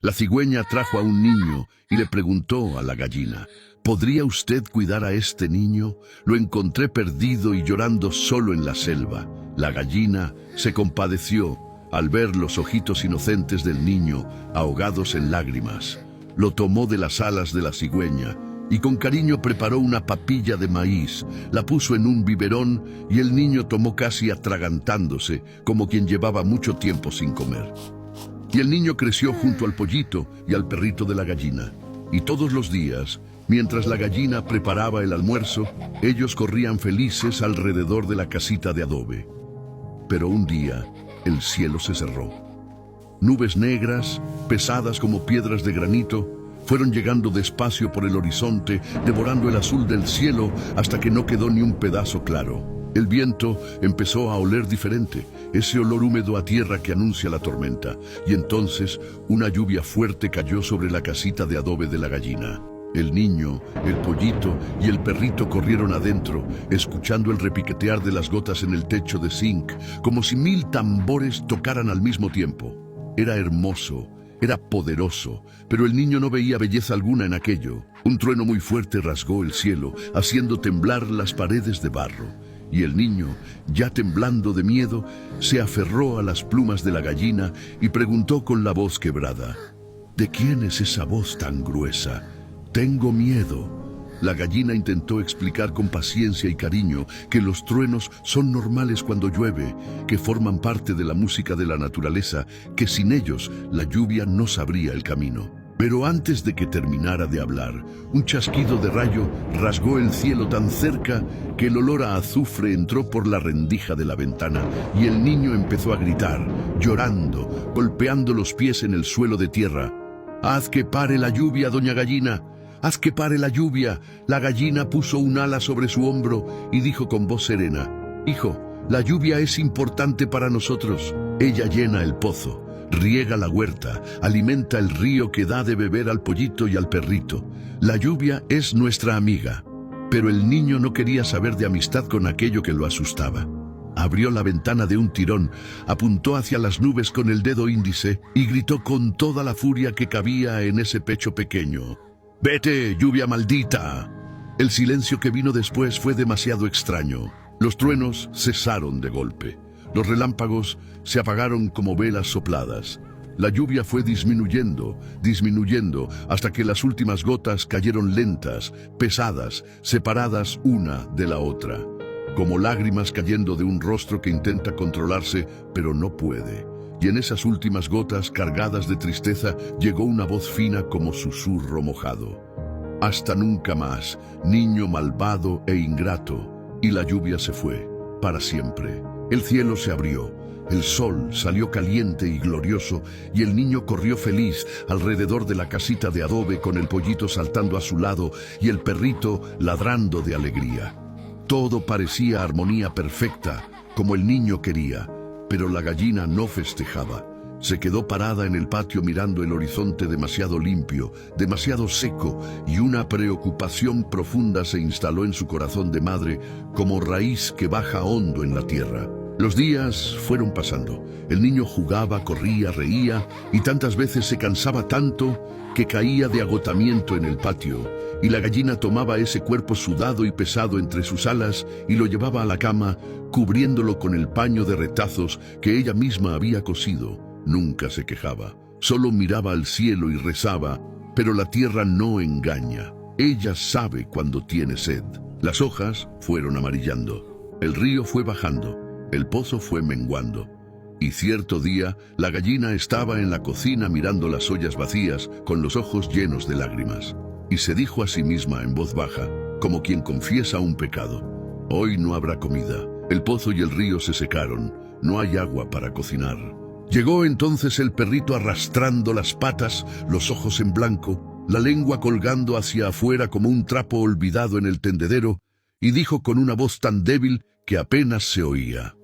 La cigüeña trajo a un niño y le preguntó a la gallina: ¿podría usted cuidar a este niño? Lo encontré perdido y llorando solo en la selva. La gallina se compadeció al ver los ojitos inocentes del niño ahogados en lágrimas. Lo tomó de las alas de la cigüeña y con cariño preparó una papilla de maíz, la puso en un biberón y el niño tomó casi atragantándose, como quien llevaba mucho tiempo sin comer. Y el niño creció junto al pollito y al perrito de la gallina. Y todos los días, mientras la gallina preparaba el almuerzo, ellos corrían felices alrededor de la casita de adobe. Pero un día, el cielo se cerró. Nubes negras, pesadas como piedras de granito, fueron llegando despacio por el horizonte, devorando el azul del cielo hasta que no quedó ni un pedazo claro. El viento empezó a oler diferente, ese olor húmedo a tierra que anuncia la tormenta, y entonces una lluvia fuerte cayó sobre la casita de adobe de la gallina. El niño, el pollito y el perrito corrieron adentro, escuchando el repiquetear de las gotas en el techo de zinc, como si 1000 tambores tocaran al mismo tiempo. Era hermoso, era poderoso, pero el niño no veía belleza alguna en aquello. Un trueno muy fuerte rasgó el cielo, haciendo temblar las paredes de barro. Y el niño, ya temblando de miedo, se aferró a las plumas de la gallina y preguntó con la voz quebrada: ¿de quién es esa voz tan gruesa? Tengo miedo. La gallina intentó explicar con paciencia y cariño que los truenos son normales cuando llueve, que forman parte de la música de la naturaleza, que sin ellos la lluvia no sabría el camino. Pero antes de que terminara de hablar, un chasquido de rayo rasgó el cielo tan cerca que el olor a azufre entró por la rendija de la ventana y el niño empezó a gritar, llorando, golpeando los pies en el suelo de tierra. «¡Haz que pare la lluvia, doña gallina! ¡Haz que pare la lluvia!». La gallina puso un ala sobre su hombro y dijo con voz serena: «Hijo, la lluvia es importante para nosotros. Ella llena el pozo, riega la huerta, alimenta el río que da de beber al pollito y al perrito. La lluvia es nuestra amiga». Pero el niño no quería saber de amistad con aquello que lo asustaba. Abrió la ventana de un tirón, apuntó hacia las nubes con el dedo índice y gritó con toda la furia que cabía en ese pecho pequeño: «¡Vete, lluvia maldita!». El silencio que vino después fue demasiado extraño. Los truenos cesaron de golpe. Los relámpagos se apagaron como velas sopladas. La lluvia fue disminuyendo, hasta que las últimas gotas cayeron lentas, pesadas, separadas una de la otra, como lágrimas cayendo de un rostro que intenta controlarse, pero no puede. Y en esas últimas gotas cargadas de tristeza llegó una voz fina como susurro mojado: «Hasta nunca más, niño malvado e ingrato». Y la lluvia se fue, para siempre. El cielo se abrió, el sol salió caliente y glorioso, y el niño corrió feliz alrededor de la casita de adobe con el pollito saltando a su lado y el perrito ladrando de alegría. Todo parecía armonía perfecta, como el niño quería. Pero la gallina no festejaba. Se quedó parada en el patio mirando el horizonte demasiado limpio, demasiado seco, y una preocupación profunda se instaló en su corazón de madre, como raíz que baja hondo en la tierra. Los días fueron pasando. El niño jugaba, corría, reía, y tantas veces se cansaba tanto que caía de agotamiento en el patio, y la gallina tomaba ese cuerpo sudado y pesado entre sus alas y lo llevaba a la cama, cubriéndolo con el paño de retazos que ella misma había cosido. Nunca se quejaba, solo miraba al cielo y rezaba, pero la tierra no engaña. Ella sabe cuando tiene sed. Las hojas fueron amarillando, el río fue bajando, el pozo fue menguando. Y cierto día, la gallina estaba en la cocina mirando las ollas vacías, con los ojos llenos de lágrimas. Y se dijo a sí misma en voz baja, como quien confiesa un pecado: «Hoy no habrá comida. El pozo y el río se secaron. No hay agua para cocinar». Llegó entonces el perrito arrastrando las patas, los ojos en blanco, la lengua colgando hacia afuera como un trapo olvidado en el tendedero, y dijo con una voz tan débil que apenas se oía: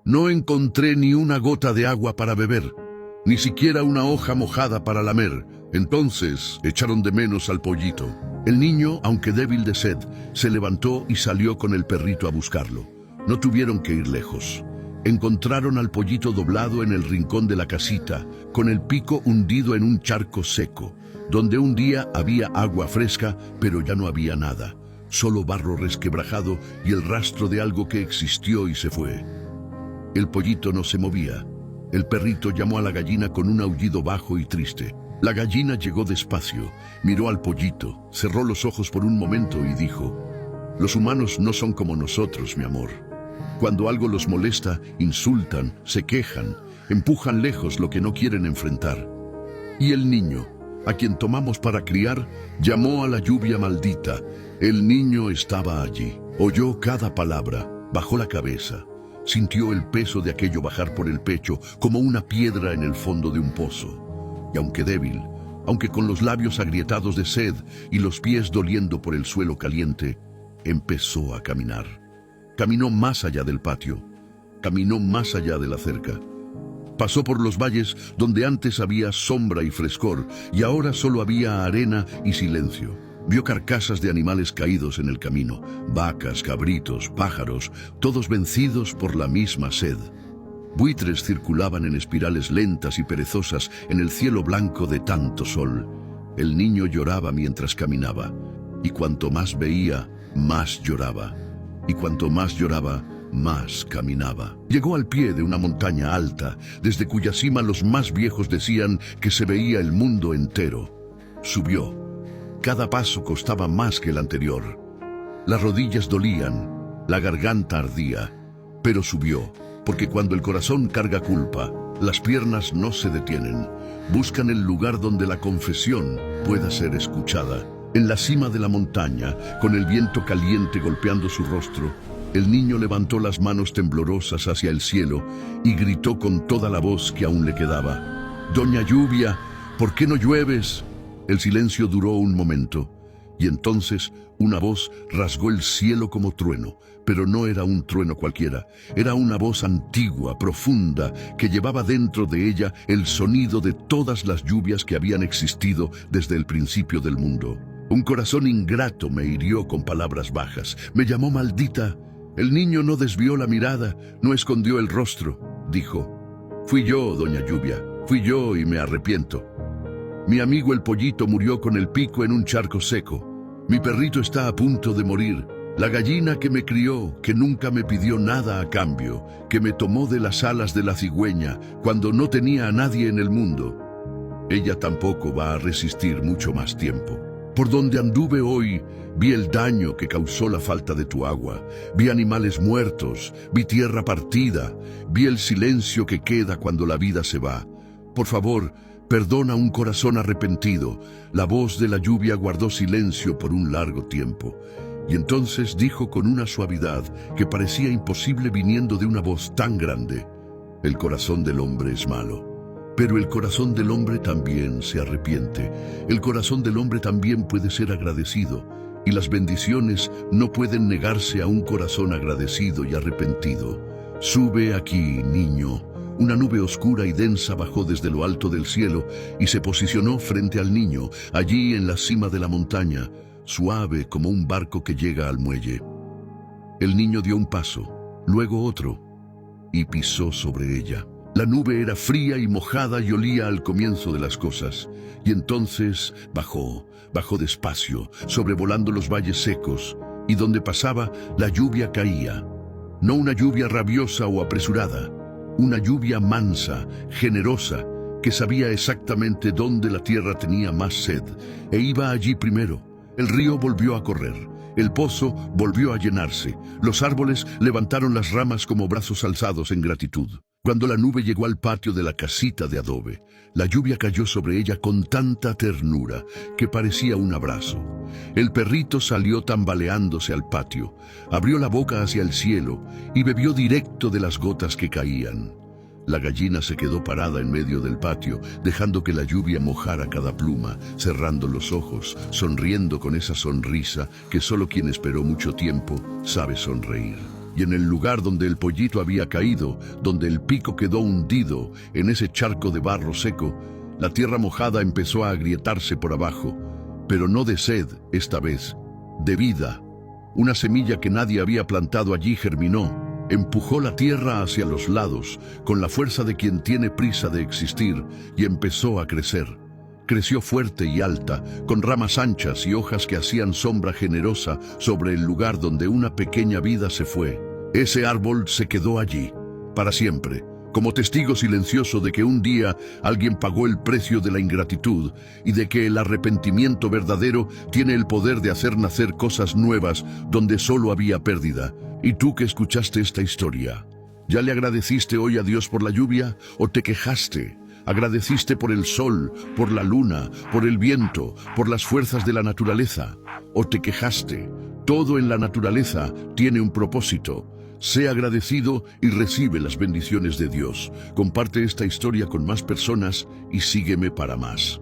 «No encontré ni una gota de agua para beber, ni siquiera una hoja mojada para lamer». Entonces echaron de menos al pollito. El niño, aunque débil de sed, se levantó y salió con el perrito a buscarlo. No tuvieron que ir lejos. Encontraron al pollito doblado en el rincón de la casita, con el pico hundido en un charco seco, donde un día había agua fresca, pero ya no había nada, solo barro resquebrajado y el rastro de algo que existió y se fue. El pollito no se movía. El perrito llamó a la gallina con un aullido bajo y triste. La gallina llegó despacio, miró al pollito, cerró los ojos por un momento y dijo: «Los humanos no son como nosotros, mi amor. Cuando algo los molesta, insultan, se quejan, empujan lejos lo que no quieren enfrentar». Y el niño, a quien tomamos para criar, llamó a la lluvia maldita. El niño estaba allí, oyó cada palabra, bajó la cabeza, sintió el peso de aquello bajar por el pecho como una piedra en el fondo de un pozo. Y aunque débil, aunque con los labios agrietados de sed y los pies doliendo por el suelo caliente, empezó a caminar. Caminó más allá del patio, caminó más allá de la cerca. Pasó por los valles donde antes había sombra y frescor, y ahora solo había arena y silencio. Vio carcasas de animales caídos en el camino, vacas, cabritos, pájaros, todos vencidos por la misma sed. Buitres circulaban en espirales lentas y perezosas en el cielo blanco de tanto sol. El niño lloraba mientras caminaba, y cuanto más veía, más lloraba. Y cuanto más lloraba, más caminaba. Llegó al pie de una montaña alta, desde cuya cima los más viejos decían que se veía el mundo entero. Subió. Cada paso costaba más que el anterior. Las rodillas dolían, la garganta ardía, pero subió. Porque cuando el corazón carga culpa, las piernas no se detienen. Buscan el lugar donde la confesión pueda ser escuchada. En la cima de la montaña, con el viento caliente golpeando su rostro, el niño levantó las manos temblorosas hacia el cielo y gritó con toda la voz que aún le quedaba: «Doña Lluvia, ¿por qué no llueves?». El silencio duró un momento, y entonces una voz rasgó el cielo como trueno, pero no era un trueno cualquiera. Era una voz antigua, profunda, que llevaba dentro de ella el sonido de todas las lluvias que habían existido desde el principio del mundo. Un corazón ingrato me hirió con palabras bajas, me llamó maldita. El niño no desvió la mirada, no escondió el rostro. Dijo: «Fui yo, doña Lluvia, fui yo y me arrepiento. Mi amigo el pollito murió con el pico en un charco seco. Mi perrito está a punto de morir. La gallina que me crió, que nunca me pidió nada a cambio, que me tomó de las alas de la cigüeña cuando no tenía a nadie en el mundo. Ella tampoco va a resistir mucho más tiempo. Por donde anduve hoy, vi el daño que causó la falta de tu agua, vi animales muertos, vi tierra partida, vi el silencio que queda cuando la vida se va. Por favor, perdona un corazón arrepentido». La voz de la lluvia guardó silencio por un largo tiempo, y entonces dijo con una suavidad que parecía imposible viniendo de una voz tan grande: «El corazón del hombre es malo, pero el corazón del hombre también se arrepiente. El corazón del hombre también puede ser agradecido, y las bendiciones no pueden negarse a un corazón agradecido y arrepentido. Sube aquí, niño». Una nube oscura y densa bajó desde lo alto del cielo y se posicionó frente al niño, allí en la cima de la montaña, suave como un barco que llega al muelle. El niño dio un paso, luego otro, y pisó sobre ella. La nube era fría y mojada y olía al comienzo de las cosas. Y entonces bajó despacio, sobrevolando los valles secos, y donde pasaba la lluvia caía. No una lluvia rabiosa o apresurada, una lluvia mansa, generosa, que sabía exactamente dónde la tierra tenía más sed, e iba allí primero. El río volvió a correr, el pozo volvió a llenarse, los árboles levantaron las ramas como brazos alzados en gratitud. Cuando la nube llegó al patio de la casita de adobe, la lluvia cayó sobre ella con tanta ternura que parecía un abrazo. El perrito salió tambaleándose al patio, abrió la boca hacia el cielo y bebió directo de las gotas que caían. La gallina se quedó parada en medio del patio, dejando que la lluvia mojara cada pluma, cerrando los ojos, sonriendo con esa sonrisa que solo quien esperó mucho tiempo sabe sonreír. Y en el lugar donde el pollito había caído, donde el pico quedó hundido en ese charco de barro seco, la tierra mojada empezó a agrietarse por abajo, pero no de sed esta vez, de vida. Una semilla que nadie había plantado allí germinó, Empujó la tierra hacia los lados, con la fuerza de quien tiene prisa de existir, y empezó a crecer. Creció fuerte y alta, con ramas anchas y hojas que hacían sombra generosa sobre el lugar donde una pequeña vida se fue. Ese árbol se quedó allí, para siempre, como testigo silencioso de que un día alguien pagó el precio de la ingratitud y de que el arrepentimiento verdadero tiene el poder de hacer nacer cosas nuevas donde solo había pérdida. ¿Y tú que escuchaste esta historia? ¿Ya le agradeciste hoy a Dios por la lluvia o te quejaste? ¿Agradeciste por el sol, por la luna, por el viento, por las fuerzas de la naturaleza? ¿O te quejaste? Todo en la naturaleza tiene un propósito. Sé agradecido y recibe las bendiciones de Dios. Comparte esta historia con más personas y sígueme para más.